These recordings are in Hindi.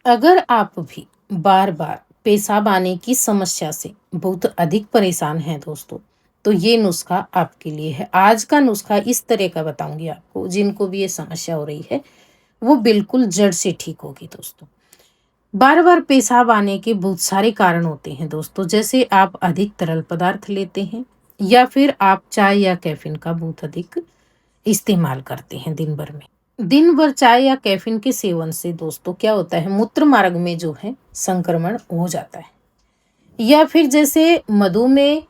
अगर आप भी बार बार पेशाब आने की समस्या से बहुत अधिक परेशान हैं दोस्तों, तो ये नुस्खा आपके लिए है। आज का नुस्खा इस तरह का बताऊंगी आपको, जिनको भी ये समस्या हो रही है वो बिल्कुल जड़ से ठीक होगी दोस्तों। बार बार पेशाब आने के बहुत सारे कारण होते हैं दोस्तों, जैसे आप अधिक तरल पदार्थ लेते हैं या फिर आप चाय या कैफीन का बहुत अधिक इस्तेमाल करते हैं दिन भर में। दिन भर चाय या कैफीन के सेवन से दोस्तों क्या होता है, मूत्र मार्ग में जो है संक्रमण हो जाता है। या फिर जैसे मधुमेह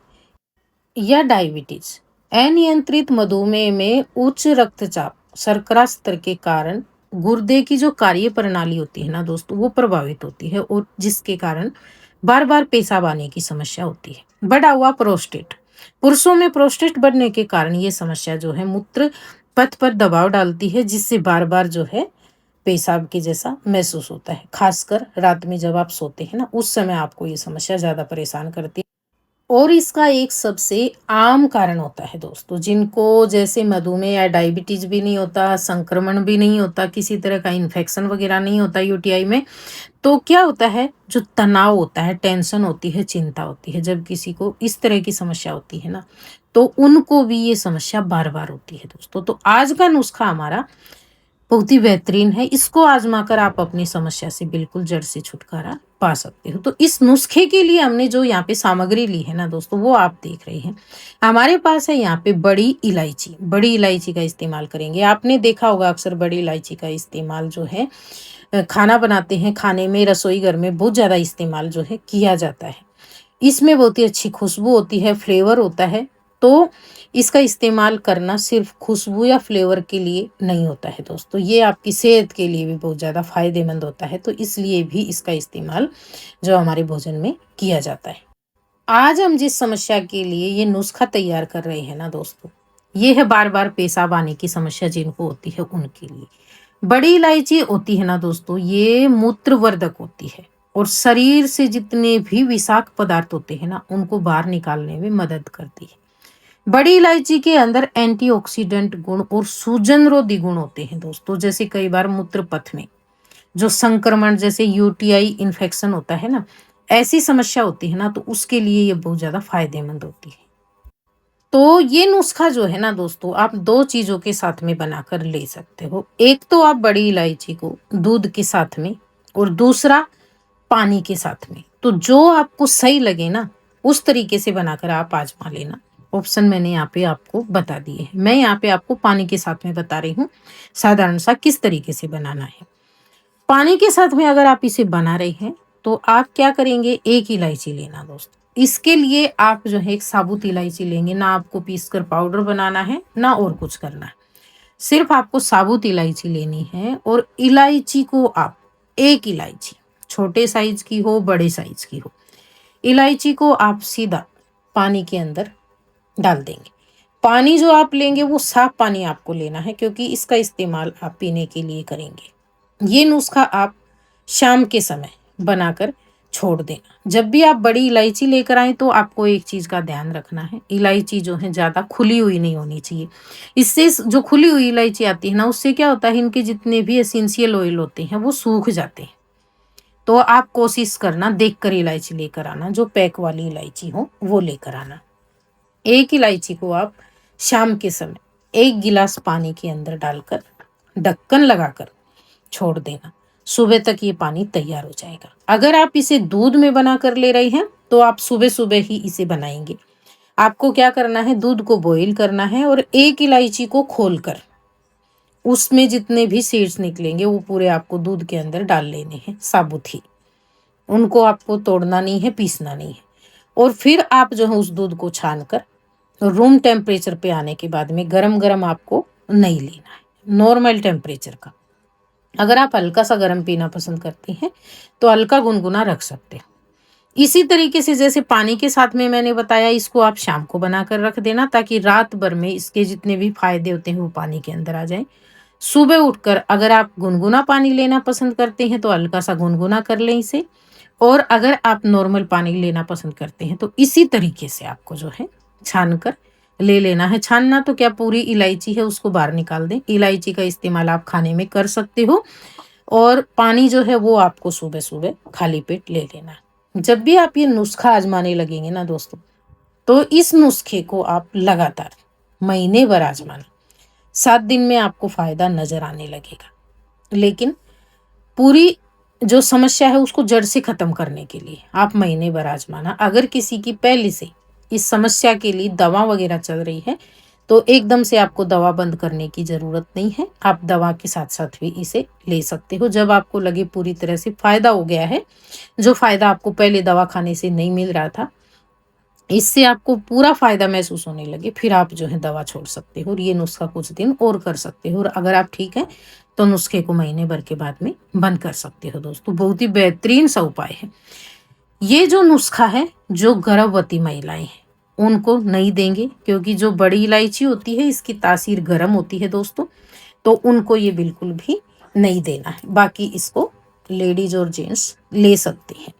या डायबिटीज, अनियंत्रित मधुमेह में उच्च रक्तचाप, शर्करा स्तर के कारण गुर्दे की जो कार्य प्रणाली होती है ना दोस्तों, वो प्रभावित होती है और जिसके कारण बार बार पेशाब आने की समस्या होती है। बढ़ा हुआ प्रोस्टेट, पुरुषों में प्रोस्टेट बढ़ने के कारण ये समस्या जो है मूत्र पथ पर दबाव डालती है, जिससे बार बार जो है पेशाब के जैसा महसूस होता है। खासकर रात में जब आप सोते हैं ना, उस समय आपको ये समस्या ज्यादा परेशान करती है। और इसका एक सबसे आम कारण होता है दोस्तों, जिनको जैसे मधुमेह या डायबिटीज भी नहीं होता, संक्रमण भी नहीं होता, किसी तरह का इन्फेक्शन वगैरह नहीं होता यूटीआई में, तो क्या होता है, जो तनाव होता है, टेंशन होती है, चिंता होती है, जब किसी को इस तरह की समस्या होती है ना, तो उनको भी ये समस्या बार बार होती है दोस्तों। तो आज का नुस्खा हमारा बहुत ही बेहतरीन है। इसको आजमा कर आप अपनी समस्या से बिल्कुल जड़ से छुटकारा पा सकते हो। तो इस नुस्खे के लिए हमने जो यहाँ पे सामग्री ली है ना दोस्तों, वो आप देख रहे हैं। हमारे पास है यहाँ पे बड़ी इलायची। बड़ी इलायची का इस्तेमाल करेंगे। आपने देखा होगा अक्सर बड़ी इलायची का इस्तेमाल जो है खाना बनाते हैं, खाने में, रसोई घर में बहुत ज़्यादा इस्तेमाल जो है किया जाता है। इसमें बहुत ही अच्छी खुशबू होती है, फ्लेवर होता है। तो इसका इस्तेमाल करना सिर्फ खुशबू या फ्लेवर के लिए नहीं होता है दोस्तों, ये आपकी सेहत के लिए भी बहुत ज़्यादा फायदेमंद होता है। तो इसलिए भी इसका इस्तेमाल जो हमारे भोजन में किया जाता है। आज हम जिस समस्या के लिए ये नुस्खा तैयार कर रहे हैं ना दोस्तों, ये है बार बार पेशाब आने की समस्या जिनको होती है उनके लिए। बड़ी इलायची होती है ना दोस्तों, ये मूत्रवर्धक होती है और शरीर से जितने भी विषाक्त पदार्थ होते हैं ना, उनको बाहर निकालने में मदद करती है। बड़ी इलायची के अंदर एंटीऑक्सीडेंट गुण और सूजन रोधी गुण होते हैं दोस्तों। जैसे कई बार मूत्र पथ में जो संक्रमण, जैसे यूटीआई इन्फेक्शन होता है ना, ऐसी समस्या होती है ना, तो उसके लिए ये बहुत ज्यादा फायदेमंद होती है। तो ये नुस्खा जो है ना दोस्तों, आप दो चीजों के साथ में बनाकर ले सकते हो। एक तो आप बड़ी इलायची को दूध के साथ में, और दूसरा पानी के साथ में। तो जो आपको सही लगे ना, उस तरीके से बनाकर आप आजमा लेना। ऑप्शन मैंने यहाँ पे आपको बता दिए हैं। मैं यहाँ पे आपको पानी के साथ में बता रही हूँ साधारण सा किस तरीके से बनाना है। पानी के साथ में अगर आप इसे बना रहे हैं, तो आप क्या करेंगे, एक इलायची लेना दोस्तों। इसके लिए आप जो है एक साबुत इलायची लेंगे, ना आपको पीसकर पाउडर बनाना है ना और कुछ करना है। सिर्फ आपको साबुत इलायची लेनी है। और इलायची को आप, एक इलायची छोटे साइज की हो, बड़े साइज की हो, इलायची को आप सीधा पानी के अंदर डाल देंगे। पानी जो आप लेंगे वो साफ पानी आपको लेना है, क्योंकि इसका इस्तेमाल आप पीने के लिए करेंगे। ये नुस्खा आप शाम के समय बनाकर छोड़ देना। जब भी आप बड़ी इलायची लेकर आए, तो आपको एक चीज का ध्यान रखना है, इलायची जो है ज्यादा खुली हुई नहीं होनी चाहिए। इससे जो खुली हुई इलायची आती है ना, उससे क्या होता है, इनके जितने भी एसेंशियल ऑयल होते हैं वो सूख जाते हैं। तो आप कोशिश करना देख कर इलायची लेकर आना, जो पैक वाली इलायची हो वो लेकर आना। एक इलायची को आप शाम के समय एक गिलास पानी के अंदर डालकर ढक्कन लगाकर छोड़ देना। सुबह तक ये पानी तैयार हो जाएगा। अगर आप इसे दूध में बना कर ले रहे हैं, तो आप सुबह सुबह ही इसे बनाएंगे। आपको क्या करना है, दूध को बॉईल करना है और एक इलायची को खोलकर उसमें जितने भी सीड्स निकलेंगे वो पूरे आपको दूध के अंदर डाल लेने हैं, साबुत ही। उनको आपको तोड़ना नहीं है, पीसना नहीं है। और फिर आप जो है उस दूध को छान कर रूम टेम्परेचर पे आने के बाद में, गरम गरम आपको नहीं लेना है, नॉर्मल टेम्परेचर का। अगर आप हल्का सा गर्म पीना पसंद करते हैं, तो हल्का गुनगुना रख सकते हैं। इसी तरीके से जैसे पानी के साथ में मैंने बताया, इसको आप शाम को बनाकर रख देना, ताकि रात भर में इसके जितने भी फायदे होते हैं वो पानी के अंदर आ जाए। सुबह उठकर अगर आप गुनगुना पानी लेना पसंद करते हैं, तो हल्का सा गुनगुना कर लें इसे। और अगर आप नॉर्मल पानी लेना पसंद करते हैं, तो इसी तरीके से आपको जो है छान कर ले लेना है। छानना तो क्या, पूरी इलायची है उसको बाहर निकाल दें। इलायची का इस्तेमाल आप खाने में कर सकते हो। और पानी जो है वो आपको सुबह सुबह खाली पेट ले लेना है। जब भी आप ये नुस्खा आजमाने लगेंगे ना दोस्तों, तो इस नुस्खे को आप लगातार महीने भर आजमाना। 7 दिन में आपको फायदा नजर आने लगेगा। लेकिन पूरी जो समस्या है उसको जड़ से खत्म करने के लिए आप महीने भर आजमाना। अगर किसी की पहले से इस समस्या के लिए दवा वगैरह चल रही है, तो एकदम से आपको दवा बंद करने की ज़रूरत नहीं है। आप दवा के साथ-साथ भी इसे ले सकते हो। जब आपको लगे पूरी तरह से फ़ायदा हो गया है, जो फ़ायदा आपको पहले दवा खाने से नहीं मिल रहा था, इससे आपको पूरा फ़ायदा महसूस होने लगे, फिर आप जो है दवा छोड़ सकते हो और ये नुस्खा कुछ दिन और कर सकते हो। और अगर आप ठीक हैं, तो नुस्खे को महीने भर के बाद में बंद कर सकते हो दोस्तों। बहुत ही बेहतरीन सा उपाय है। ये जो नुस्खा है, जो गर्भवती महिलाएं हैं उनको नहीं देंगे, क्योंकि जो बड़ी इलायची होती है इसकी तासीर गर्म होती है दोस्तों, तो उनको ये बिल्कुल भी नहीं देना है। बाकी इसको लेडीज और जेंट्स ले सकते हैं।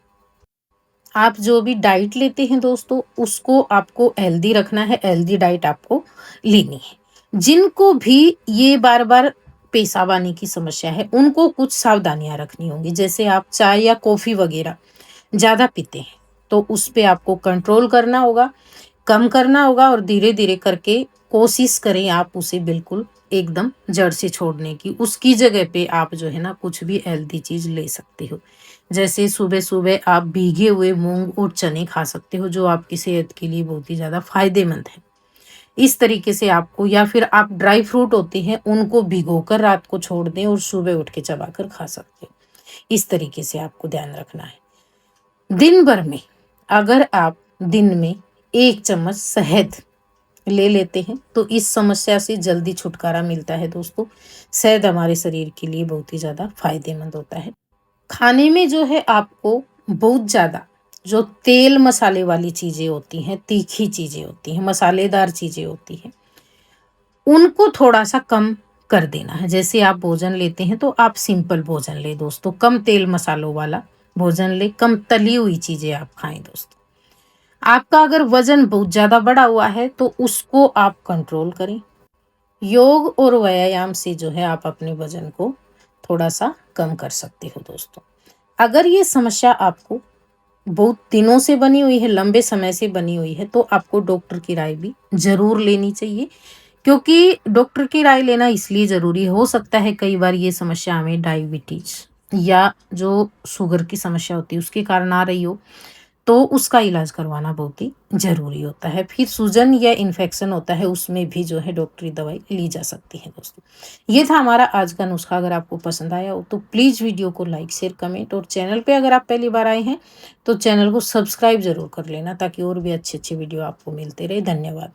आप जो भी डाइट लेते हैं दोस्तों, उसको आपको हेल्दी रखना है, हेल्दी डाइट आपको लेनी है। जिनको भी ये बार बार पेशाब आने की समस्या है, उनको कुछ सावधानियां रखनी होंगी। जैसे आप चाय या कॉफ़ी वगैरह ज़्यादा पीते हैं, तो उस पे आपको कंट्रोल करना होगा, कम करना होगा और धीरे धीरे करके कोशिश करें आप उसे बिल्कुल एकदम जड़ से छोड़ने की। उसकी जगह पे आप जो है ना कुछ भी हेल्दी चीज़ ले सकते हो। जैसे सुबह सुबह आप भीगे हुए मूंग और चने खा सकते हो, जो आपकी सेहत के लिए बहुत ही ज़्यादा फायदेमंद है। इस तरीके से आपको, या फिर आप ड्राई फ्रूट होते हैं उनको भिगोकर रात को छोड़ दें और सुबह उठ के चबाकर खा सकते हो। इस तरीके से आपको ध्यान रखना है। दिन भर में अगर आप दिन में 1 चम्मच शहद ले लेते हैं, तो इस समस्या से जल्दी छुटकारा मिलता है दोस्तों। शहद हमारे शरीर के लिए बहुत ही ज़्यादा फायदेमंद होता है। खाने में जो है आपको बहुत ज़्यादा जो तेल मसाले वाली चीज़ें होती हैं, तीखी चीज़ें होती हैं, मसालेदार चीज़ें होती हैं, उनको थोड़ा-सा कम कर देना है। जैसे आप भोजन लेते हैं तो आप सिंपल भोजन लें दोस्तों, कम तेल मसालों वाला भोजन लें, कम तली हुई चीज़ें आप खाएँ दोस्तों। आपका अगर वज़न बहुत ज़्यादा बढ़ा हुआ है तो उसको आप कंट्रोल करें। योग और व्यायाम से जो है आप अपने वज़न को थोड़ा-सा कम कर सकते हो दोस्तों। अगर ये समस्या आपको बहुत दिनों से बनी हुई है, लंबे समय से बनी हुई है, तो आपको डॉक्टर की राय भी ज़रूर लेनी चाहिए। क्योंकि डॉक्टर की राय लेना इसलिए ज़रूरी हो सकता है, कई बार ये समस्या हमें डायबिटीज़ या जो शुगर की समस्या होती है उसके कारण आ रही हो, तो उसका इलाज करवाना बहुत ही ज़रूरी होता है। फिर सूजन या इन्फेक्शन होता है, उसमें भी जो है डॉक्टरी दवाई ली जा सकती है दोस्तों। ये था हमारा आज का नुस्खा। अगर आपको पसंद आया हो तो प्लीज़ वीडियो को लाइक, शेयर, कमेंट, और चैनल पे अगर आप पहली बार आए हैं तो चैनल को सब्सक्राइब ज़रूर कर लेना, ताकि और भी अच्छे-अच्छे वीडियो आपको मिलते रहे। धन्यवाद।